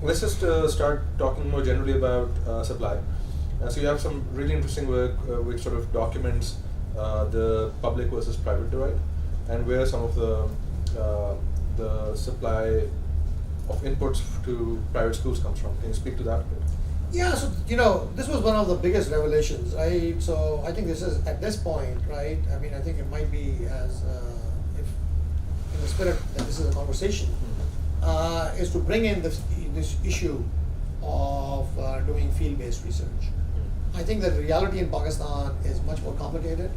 let's just start talking more generally about supply. So you have some really interesting work which sort of documents the public versus private divide, and where some of the supply of inputs to private schools comes from. Can you speak to that a bit? Yeah, so this was one of the biggest revelations, right? So I think this is at this point, right? I mean, I think it might be as if in the spirit that this is a conversation, is to bring in this issue of doing field-based research. I think that reality in Pakistan is much more complicated.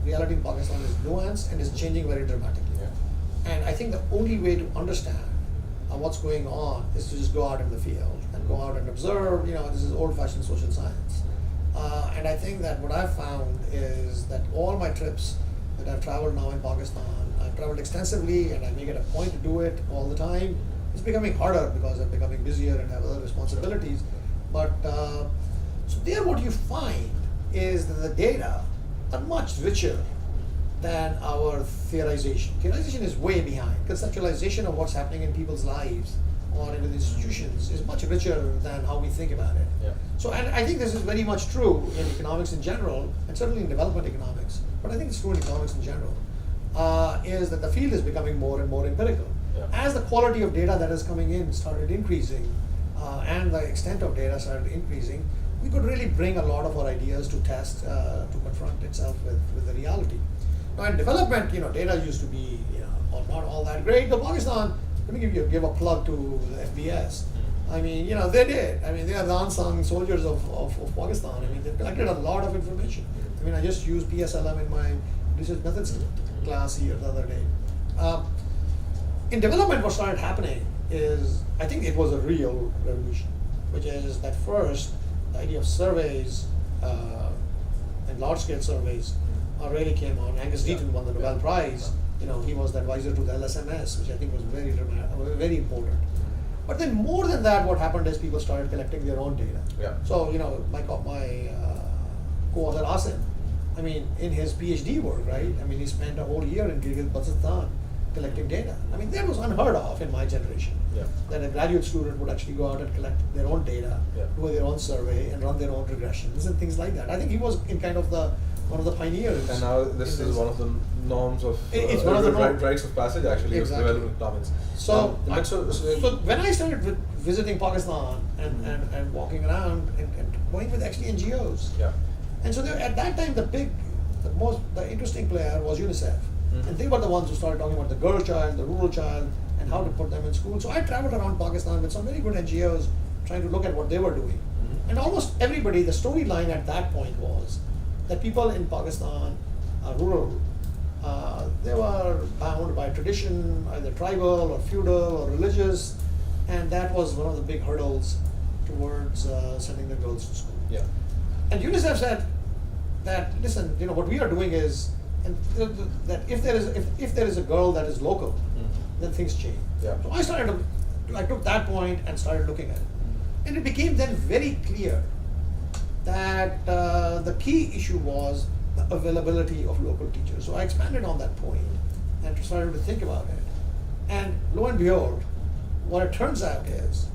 Reality in Pakistan is nuanced and is changing very dramatically. Yeah. And I think the only way to understand what's going on is to just go out in the field and go out and observe. This is old-fashioned social science. And I think that what I've found is that all my trips that I've traveled now in Pakistan, I've traveled extensively and I make it a point to do it all the time. It's becoming harder because I'm becoming busier and have other responsibilities. But so there what you find is that the data are much richer than our theorization. Theorization is way behind. Conceptualization of what's happening in people's lives or in the institutions is much richer than how we think about it. Yeah. So, and I think this is very much true in economics in general, and certainly in development economics, but I think it's true in economics in general, is that the field is becoming more and more empirical. Yeah. As the quality of data that is coming in started increasing, and the extent of data started increasing, we could really bring a lot of our ideas to test, to confront itself with the reality. Now in development, data used to be not all that great. But Pakistan, let me give a plug to the FBS. I mean, they did. I mean, they are the unsung soldiers of Pakistan. I mean, they've collected a lot of information. I mean, I just used PSLM in my research methods class here the other day. In development, what started happening is, I think it was a real revolution, which is that first, the idea of surveys and large-scale surveys really came on. Angus Deaton won the Nobel Prize. He was the advisor to the LSMS, which I think was very very important. But then more than that, what happened is people started collecting their own data. Yeah. So my co-author Asim, I mean, in his PhD work, right? I mean, he spent a whole year in Kyrgyzstan collecting data. I mean, that was unheard of in my generation. Yeah. That a graduate student would actually go out and collect their own data, do their own survey, and run their own regressions and things like that. I think he was in kind of one of the pioneers. And now this is one of the norms of it's one of the rites of passage actually of development economics. So when I started visiting Pakistan and walking around and going with actually NGOs, and so at that time the interesting player was UNICEF. And they were the ones who started talking about the girl child, the rural child, and how to put them in school. So I traveled around Pakistan with some very good NGOs trying to look at what they were doing. And almost everybody, the storyline at that point was that people in Pakistan are rural. They were bound by tradition, either tribal or feudal or religious, and that was one of the big hurdles towards sending the girls to school. Yeah. And UNICEF said that, listen, what we are doing is, and that if there is a girl that is local, then things change. Yeah. So I took that point and started looking at it, and it became then very clear that the key issue was the availability of local teachers. So I expanded on that point and started to think about it. And lo and behold, what it turns out is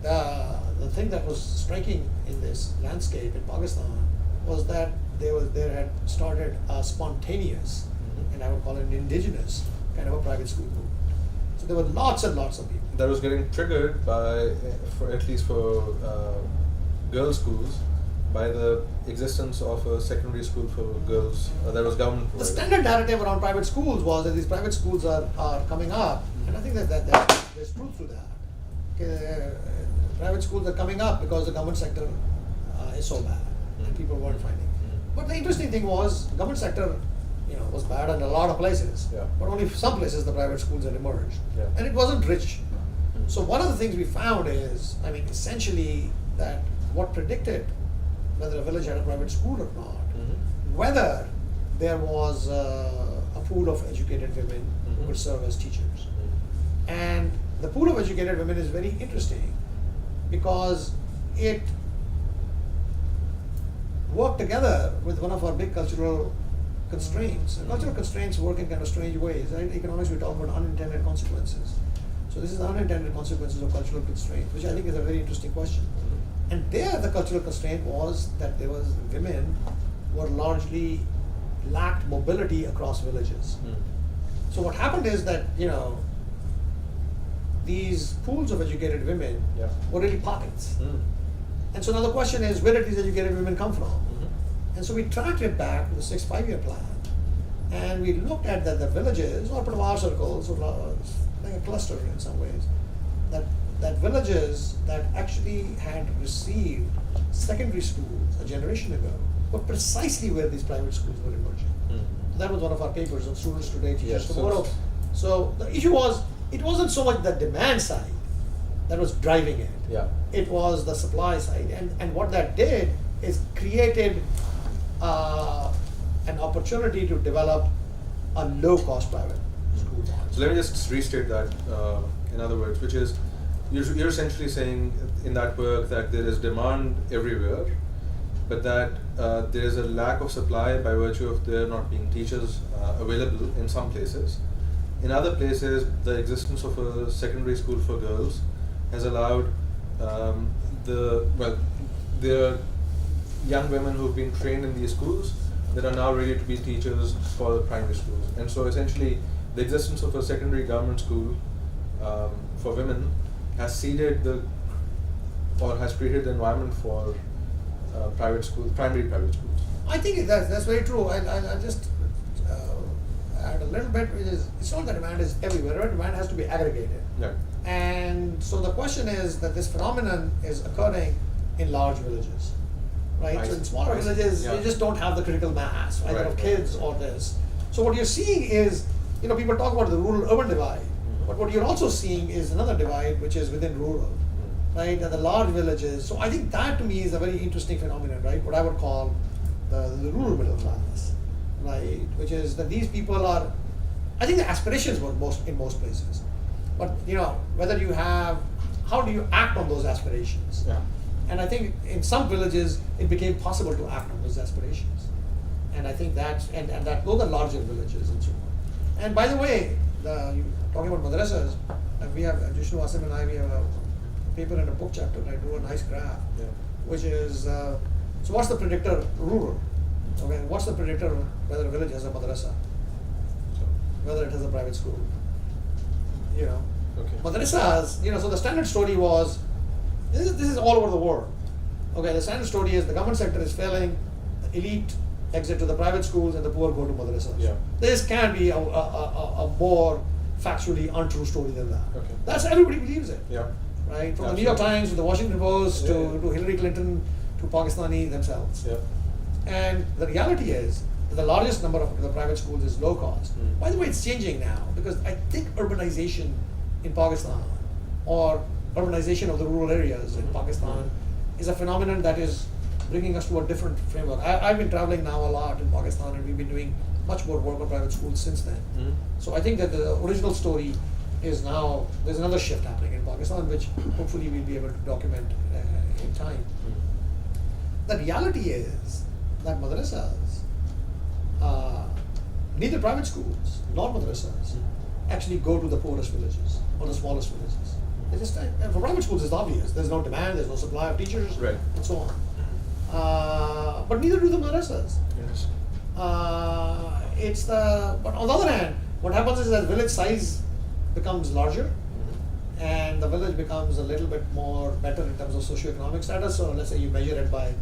the thing that was striking in this landscape in Pakistan was that there had started a spontaneous, and I would call it an indigenous, kind of a private school movement. So there were lots and lots of people. That was getting triggered by, at least for girls' schools, by the existence of a secondary school for girls that was government provided. The standard narrative around private schools was that these private schools are coming up, and I think that there's truth to that. Private schools are coming up because the government sector is so bad, and people weren't finding. But the interesting thing was, the government sector, was bad in a lot of places, but only some places the private schools had emerged, and it wasn't rich. So one of the things we found is, essentially that what predicted whether a village had a private school or not, whether there was a pool of educated women who could serve as teachers. And the pool of educated women is very interesting because it worked together with one of our big cultural constraints. And cultural constraints work in kind of strange ways. Right? In economics, we talk about unintended consequences. So this is unintended consequences of cultural constraint, which I think is a very interesting question. And there the cultural constraint was that there was women were largely lacked mobility across villages. So what happened is that, these pools of educated women were really pockets. And so now the question is, where did these educated women come from? And so we tracked it back to the 6th 5-year plan. And we looked at the villages, or Pramar circles, or like a cluster in some ways, that villages that actually had received secondary schools a generation ago were precisely where these private schools were emerging. So that was one of our papers on students today, teachers tomorrow. So the issue was, it wasn't so much the demand side that was driving it. It was the supply side. And what that did is created an opportunity to develop a low-cost private school model. So let me just restate that, in other words, which is, you're essentially saying in that work that there is demand everywhere, but that there is a lack of supply by virtue of there not being teachers available in some places. In other places, the existence of a secondary school for girls has allowed there are young women who've been trained in these schools that are now ready to be teachers for primary schools. And so essentially, the existence of a secondary government school for women has seeded has created the environment for primary private schools. I think that's very true. I just add a little bit, which is, it's not that demand is everywhere, right? Demand has to be aggregated. And so the question is that this phenomenon is occurring in large villages, right? So in smaller villages, you just don't have the critical mass, either of kids or this. So what you're seeing is, people talk about the rural-urban divide, but what you're also seeing is another divide, which is within rural, right? And the large villages. So I think that to me is a very interesting phenomenon, right? What I would call the rural middle class, right? Which is that these people are, I think the aspirations were in most places, but whether you have, how do you act on those aspirations? And I think in some villages it became possible to act on those aspirations, and I think that's and that those are larger villages and so on. And by the way, talking about madrasas, we have Jishnu, Asim, and I, we have a paper and a book chapter, and I drew a nice graph, which is so what's the predictor rural? Okay, what's the predictor whether a village has a madrasa, whether it has a private school? Madrasas, so the standard story was, this is all over the world. Okay, the standard story is the government sector is failing, the elite exit to the private schools, and the poor go to madrasas. This can't be a more factually untrue story than that. That's everybody believes it. Right? From the New York Times to the Washington Post to Hillary Clinton to Pakistani themselves. And the reality is that the largest number of the private schools is low cost. By the way, it's changing now, because I think urbanization in Pakistan, or urbanization of the rural areas in Pakistan, is a phenomenon that is bringing us to a different framework. I've been traveling now a lot in Pakistan, and we've been doing much more work on private schools since then. So I think that the original story is now, there's another shift happening in Pakistan, which hopefully we'll be able to document in time. The reality is that madrasas, neither private schools nor madrasas actually go to the poorest villages or the smallest villages. They just, and for private schools, it's obvious. There's no demand, there's no supply of teachers, and so on. But neither do the madrasas. But on the other hand, what happens is that village size becomes larger, and the village becomes a little bit more better in terms of socioeconomic status. So let's say you measure it by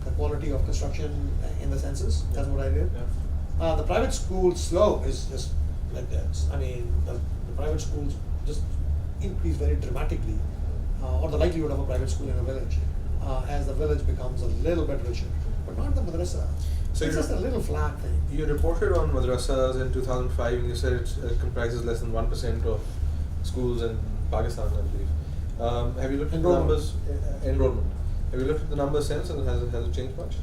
the quality of construction in the census. That's what I did. The private school slope is just like this. I mean, the private schools just increase very dramatically, or the likelihood of a private school in a village, as the village becomes a little bit richer, but not the madrasa. So it's just a little flat thing. You reported on madrasas in 2005, and you said it comprises less than 1% of schools in Pakistan, I believe. Have you looked at the numbers? Enrollment. Have you looked at the numbers since, and has it changed much?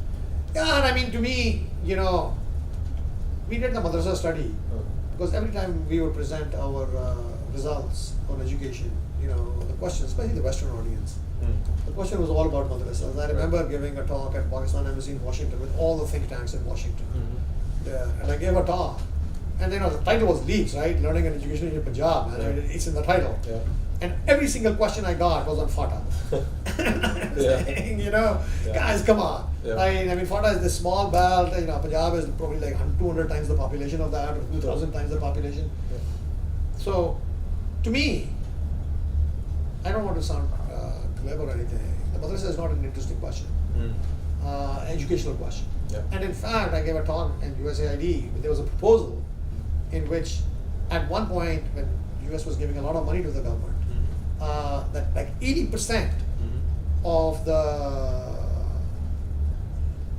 Yeah, and I mean, to me, we did the madrasa study, because every time we would present our results on education, the question, especially the Western audience, the question was all about madrasas. I remember giving a talk at Pakistan Embassy in Washington with all the think tanks in Washington. And I gave a talk, And the title was Leaves, right? Learning and Education in Punjab, man. I mean, it's in the title. Yeah. And every single question I got was on FATA. Saying, guys, come on. Yeah. Right? I mean, FATA is this small belt. Punjab is probably like 200 times the population of that, or 2,000 times the population. Yeah. So, to me, I don't want to sound clever or anything. The madrasa is not an interesting question. Educational question. Yeah. And in fact, I gave a talk in USAID. There was a proposal in which, at one point, when US was giving a lot of money to the government, that like 80% of the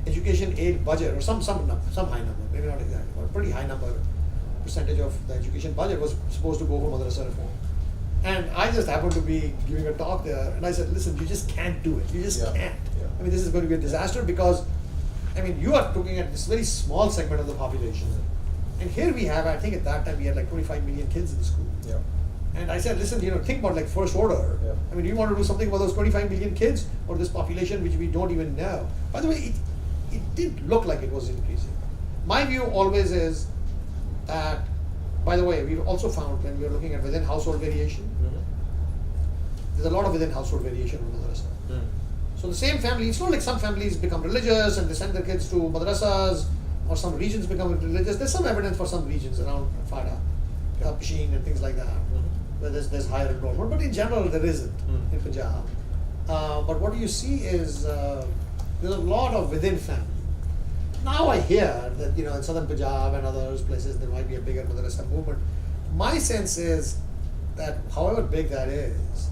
education aid budget, or some high number, maybe not exactly, but a pretty high number, percentage of the education budget was supposed to go for madrasa reform. And I just happened to be giving a talk there, and I said, listen, you just can't do it. You just can't. Yeah. I mean, this is going to be a disaster because, I mean, you are looking at this very small segment of the population. And here we have, I think at that time we had like 25 million kids in the school. Yeah. And I said, listen, think about like first order. Yeah. I mean, do you want to do something about those 25 million kids or this population which we don't even know? By the way, it didn't look like it was increasing. My view always is that, by the way, we've also found when we were looking at within household variation, there's a lot of within household variation in madrasa. So the same family, it's not like some families become religious and they send their kids to madrasas, or some regions become religious. There's some evidence for some regions around FATA, Pasheen and things like that, where there's higher enrollment. But in general, there isn't in Punjab. But what you see is there's a lot of within family. Now I hear that in southern Punjab and other places there might be a bigger madrasa movement. My sense is that however big that is,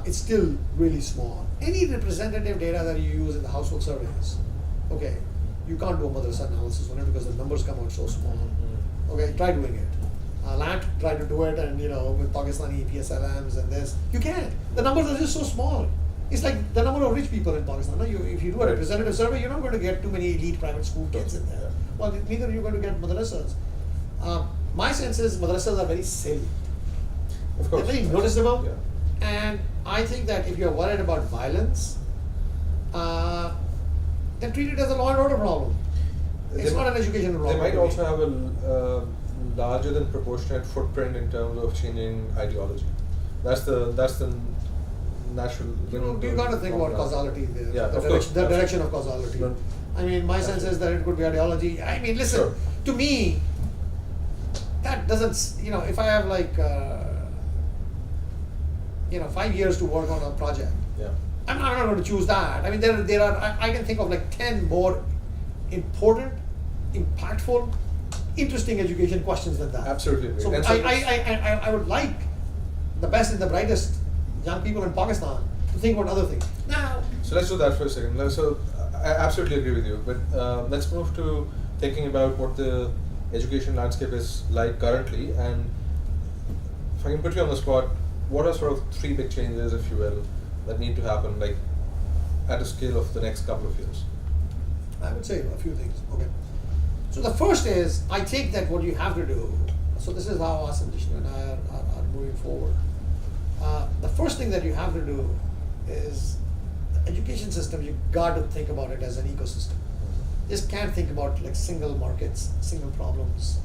it's still really small. Any representative data that you use in the household surveys, okay, you can't do a madrasa analysis on it because the numbers come out so small. Okay, try doing it. LAT tried to do it, and with Pakistani PSLMs and this, you can't. The numbers are just so small. It's like the number of rich people in Pakistan. No? If you do a representative survey, you're not going to get too many elite private school kids in there. Well, neither are you going to get madrasas. My sense is madrasas are very salient. Of course. They're very noticeable. Yeah. And I think that if you're worried about violence, then treat it as a law and order problem. It's not an educational problem. They might also have a larger than proportionate footprint in terms of changing ideology. That's the natural. You got to think about causality there. Yeah, the direction of causality. No. I mean, my sense is that it could be ideology. I mean, listen, Sure. To me, that doesn't. If I have like 5 years to work on a project, Yeah. I'm not going to choose that. I mean, there are. I can think of like 10 more important, impactful, interesting education questions than that. Absolutely agree. So And I would like the best and the brightest young people in Pakistan to think about other things. Now, So let's do that for a second. So I absolutely agree with you. But let's move to thinking about what the education landscape is like currently. And if I can put you on the spot, what are sort of 3 big changes, if you will, that need to happen, like at a scale of the next couple of years? I would say a few things. Okay. So the first is, I think that what you have to do, so this is how us and Vishnu and I are moving forward. The first thing that you have to do is the education system, you got to think about it as an ecosystem. Just can't think about like single markets, single problems.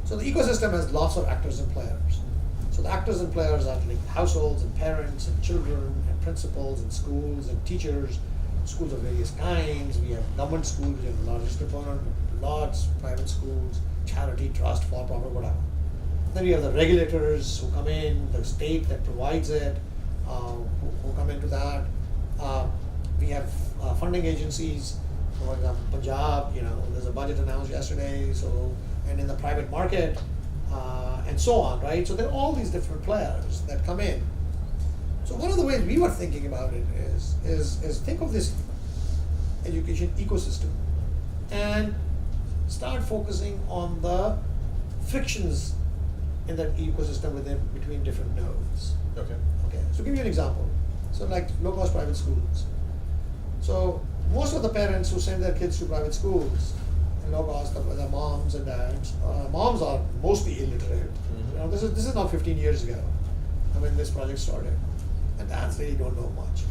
So the ecosystem has lots of actors and players. So the actors and players are like households and parents and children and principals and schools and teachers, schools of various kinds. We have government schools, which are the largest component, lots, private schools, charity, trust, for-profit, whatever. Then we have the regulators who come in, the state that provides it, who come into that. We have funding agencies. For example, Punjab, there's a budget announced yesterday, and in the private market, and so on, right? So there are all these different players that come in. So one of the ways we were thinking about it is think of this education ecosystem and start focusing on the frictions in that ecosystem between different nodes. Okay. Okay, so give you an example. So like low-cost private schools. So most of the parents who send their kids to private schools in low-cost, the moms and dads, moms are mostly illiterate. Mm-hmm. This is not 15 years ago when this project started, and dads really don't know much.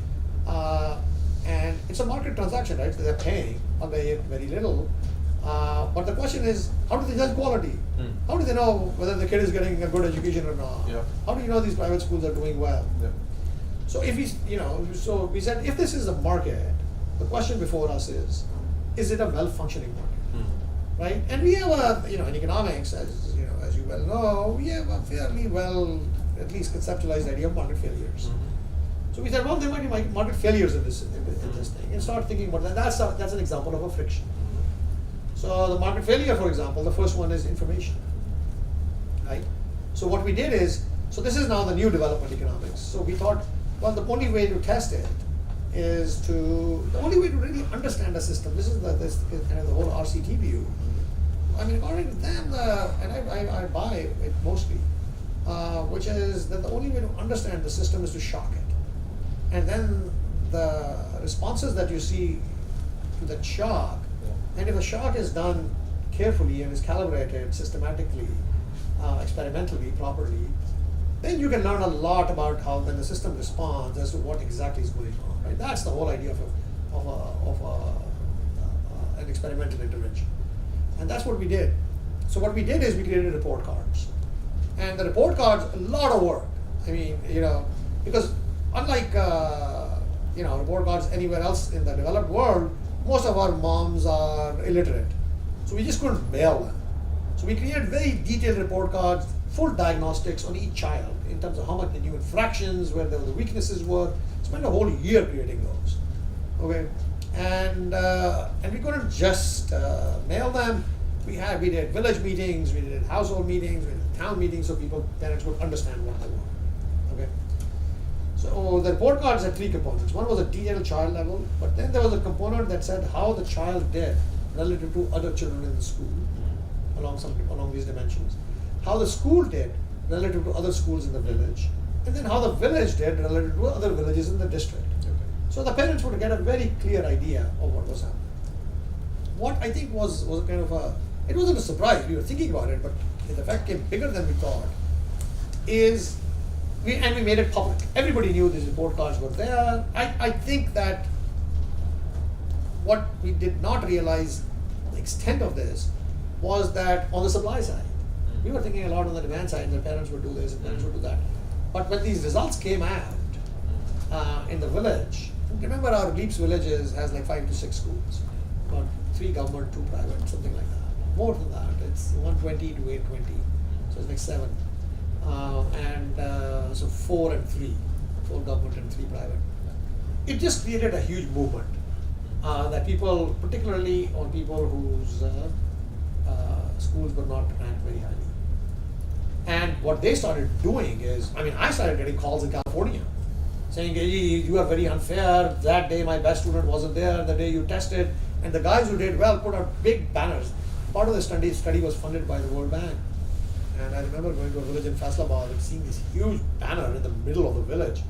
And it's a market transaction, right? So they're paying, albeit very little, But the question is, how do they judge quality? How do they know whether the kid is getting a good education or not? Yeah. How do you know these private schools are doing well? Yeah. So if we said if this is a market, the question before us is it a well-functioning market, right? And we have in economics, as you well know, we have a fairly well, at least conceptualized idea of market failures. So we said, well, there might be market failures in this thing, and start thinking about that. That's an example of a friction. So the market failure, for example, the first one is information, right? So what we did is, so this is now the new development economics. So we thought, well, the only way to test it is the only way to really understand the system. This is kind of the whole RCT view. I mean, according to them, and I buy it mostly, which is that the only way to understand the system is to shock it. And then the responses that you see to that shock, and if a shock is done carefully and is calibrated systematically, experimentally, properly, then you can learn a lot about how then the system responds as to what exactly is going on. Right? That's the whole idea of an experimental intervention, and that's what we did. So what we did is we created report cards, and the report cards, a lot of work. I mean, because unlike report cards anywhere else in the developed world, most of our moms are illiterate, so we just couldn't mail them. So we created very detailed report cards, full diagnostics on each child in terms of how much they knew in fractions, where the weaknesses were. Spent a whole year creating those. Okay, and we couldn't just mail them. We did village meetings, we did household meetings, we did town meetings, so parents would understand what they were. Okay. So the report cards had three components. One was a detailed child level, but then there was a component that said how the child did relative to other children in the school, along these dimensions. How the school did relative to other schools in the village, and then how the village did relative to other villages in the district. Okay. So the parents would get a very clear idea of what was happening. What I think was kind of it wasn't a surprise, we were thinking about it, but the fact came bigger than we thought, we made it public. Everybody knew these report cards were there. I think that what we did not realize the extent of this was that on the supply side, we were thinking a lot on the demand side, the parents would do this and parents would do that. But when these results came out in the village, remember our Leaps villages has like 5 to 6 schools, about 3 government, 2 private, something like that. More than that, it's 120 to 820, so it's like 7. So 4 and 3, 4 government and 3 private. It just created a huge movement that people, particularly on people whose schools were not ranked very highly. And what they started doing is, I started getting calls in California saying, hey, you are very unfair. That day my best student wasn't there, the day you tested. And the guys who did well put out big banners. Part of the study was funded by the World Bank. And I remember going to a village in Faisalabad and seeing this huge banner in the middle of the village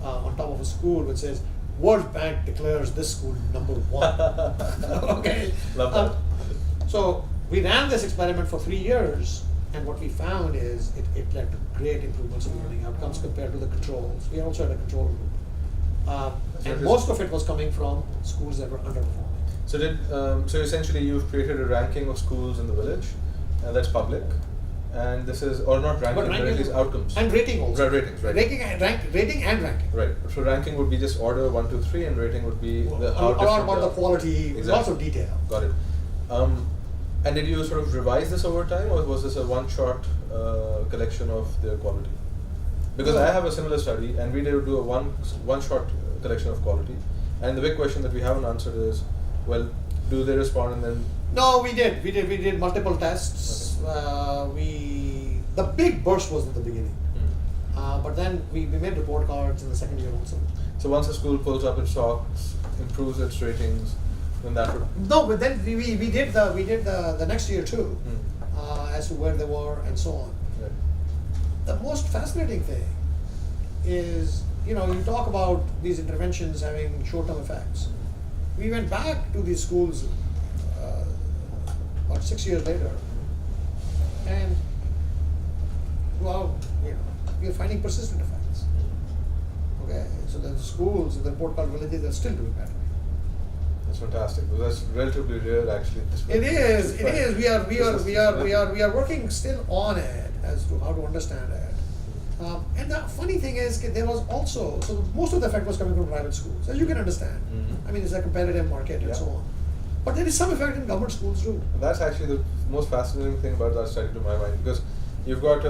on top of a school which says, World Bank declares this school #1. Okay. Love that. So we ran this experiment for 3 years, and what we found is it led to great improvements in learning outcomes compared to the controls. We also had a control group. And most of it was coming from schools that were underperforming. So essentially you've created a ranking of schools in the village, that's public. And this is, or not ranking, but at least outcomes. And rating also. Ratings, right. Rating and ranking. Right. So ranking would be just order 1, 2, 3, and rating would be how about the quality, exactly. Lots of detail. Got it. And did you sort of revise this over time, or was this a one-shot collection of their quality? Because I have a similar study, and we did do a one-shot collection of quality. And the big question that we haven't answered is, well, do they respond and then? No, we did multiple tests. Okay. The big burst was at the beginning, but then we made report cards in the second year also. So once a school pulls up its stocks, improves its ratings, then that would. No, but then we did the next year too, as to where they were and so on. Right. The most fascinating thing is, you talk about these interventions having short-term effects. We went back to these schools about 6 years later, and we are finding persistent effects. Okay, so the schools in the report card villages are still doing better. That's fantastic. Well, that's relatively rare, actually. It is. It is. We are working still on it as to how to understand it. And the funny thing is, there was also most of the effect was coming from private schools, as you can understand. Mm-hmm. I mean, it's a competitive market and so on. But there is some effect in government schools too. And that's actually the most fascinating thing about that study, to my mind, because you've got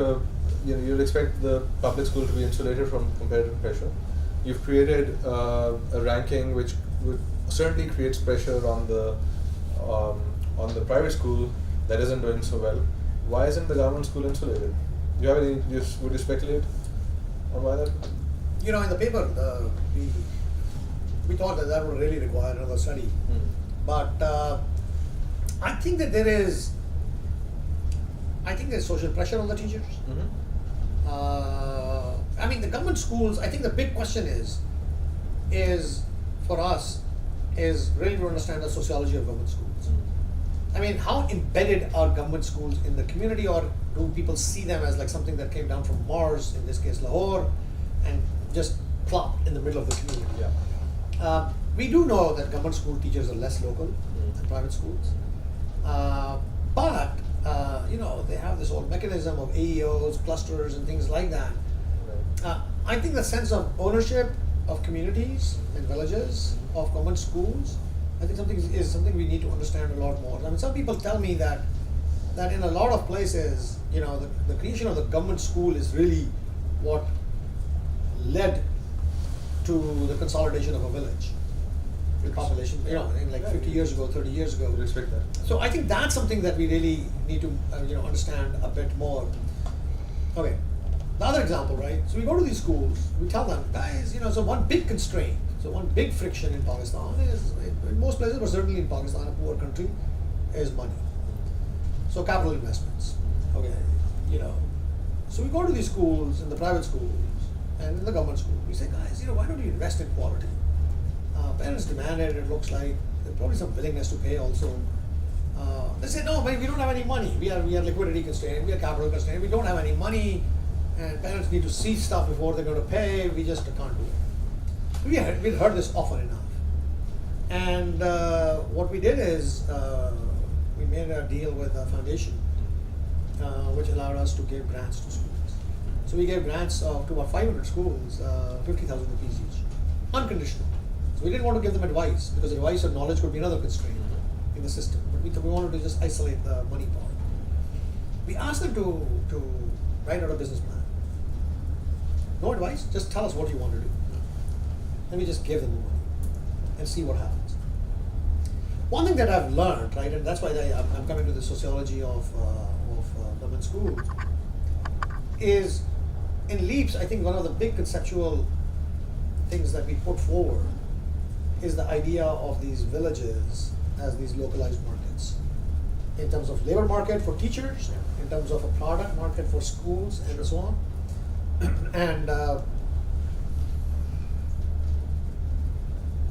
you'd expect the public school to be insulated from competitive pressure. You've created a ranking which would certainly creates pressure on the private school that isn't doing so well. Why isn't the government school insulated? Do you have any? Would you speculate on why that? You know, in the paper, we thought that would really require another study. But I think that there's social pressure on the teachers. I mean, the government schools, I think the big question is for us, is really to understand the sociology of government schools. I mean, how embedded are government schools in the community, or do people see them as like something that came down from Mars, in this case Lahore, and just plopped in the middle of the community? Yeah. We do know that government school teachers are less local than private schools, but you know, they have this whole mechanism of AEOs, clusters, and things like that. Right. I think the sense of ownership of communities and villages of government schools, I think is something we need to understand a lot more. I mean, some people tell me that in a lot of places, you know, the creation of the government school is really what led to the consolidation of a village with population, you know, in like 50 years ago, 30 years ago. I would expect that. So I think that's something that we really need to understand a bit more. Okay, the other example, right? So we go to these schools, we tell them, guys, you know, so one big constraint, so one big friction in Pakistan is, in most places, but certainly in Pakistan, a poor country, is money. So capital investments, okay, you know. So we go to these schools, in the private schools, and in the government school, we say, guys, you know, why don't you invest in quality? Parents demand it looks like. There's probably some willingness to pay also. They say, no, but we don't have any money. We are liquidity constrained, we are capital constrained, we don't have any money, and parents need to see stuff before they're going to pay, we just can't do it. We've heard this often enough. And what we did is, we made a deal with a foundation, which allowed us to give grants to schools. So we gave grants to about 500 schools, 50,000 rupees each, unconditional. So we didn't want to give them advice, because advice or knowledge could be another constraint in the system. But we wanted to just isolate the money part. We asked them to write out a business plan. No advice, just tell us what you want to do. And we just gave them the money and see what happens. One thing that I've learned, right, and that's why I'm coming to the sociology of government schools, is in LEAPS, I think one of the big conceptual things that we put forward is the idea of these villages as these localized markets, in terms of labor market for teachers, in terms of a product market for schools, and so on. And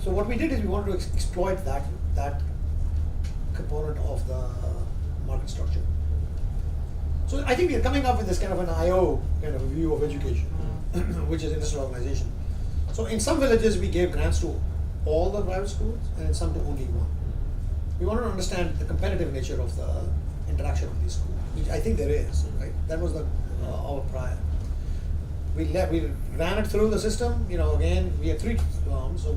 so what we did is we wanted to exploit that component of the market structure. So I think we are coming up with this kind of an IO kind of a view of education, which is industrial organization. So in some villages we gave grants to all the private schools, and in some to only one. We wanted to understand the competitive nature of the interaction of these schools, which I think there is, right? That was our prior. We ran it through the system. You know, again, we had three rounds. So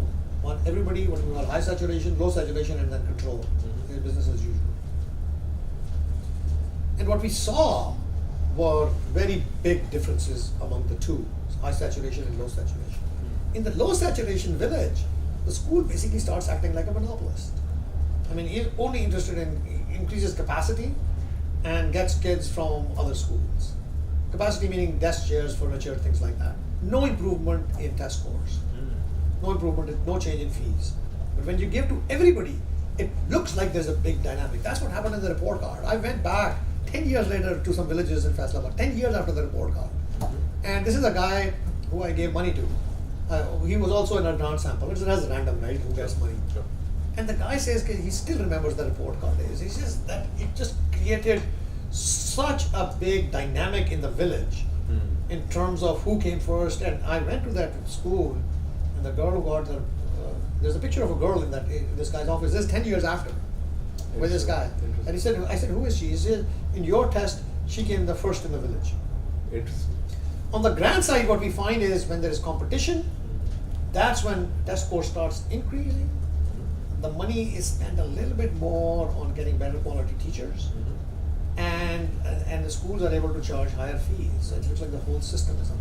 everybody, what we call high saturation, low saturation, and then control. Business as usual. And what we saw were very big differences among the two, high saturation and low saturation. In the low saturation village, the school basically starts acting like a monopolist. I mean, he's only interested in increases capacity and gets kids from other schools. Capacity meaning desk, chairs, furniture, things like that. No improvement in test scores. No improvement, no change in fees. But when you give to everybody, it looks like there's a big dynamic. That's what happened in the report card. I went back 10 years later to some villages in Faisalabad, 10 years after the report card. And this is a guy who I gave money to. He was also in a grant sample. It's as random, right? Who gets money? Sure. And the guy says he still remembers the report card days. He says that it just created such a big dynamic in the village in terms of who came first. And I went to that school, and the girl who got the there's a picture of a girl in this guy's office. This is 10 years after, with this guy. And he said, I said, who is she? He said, in your test, she came the first in the village. Interesting. On the grant side, what we find is when there is competition, that's when test score starts increasing. The money is spent a little bit more on getting better quality teachers, and the schools are able to charge higher fees. So it looks like the whole system is up.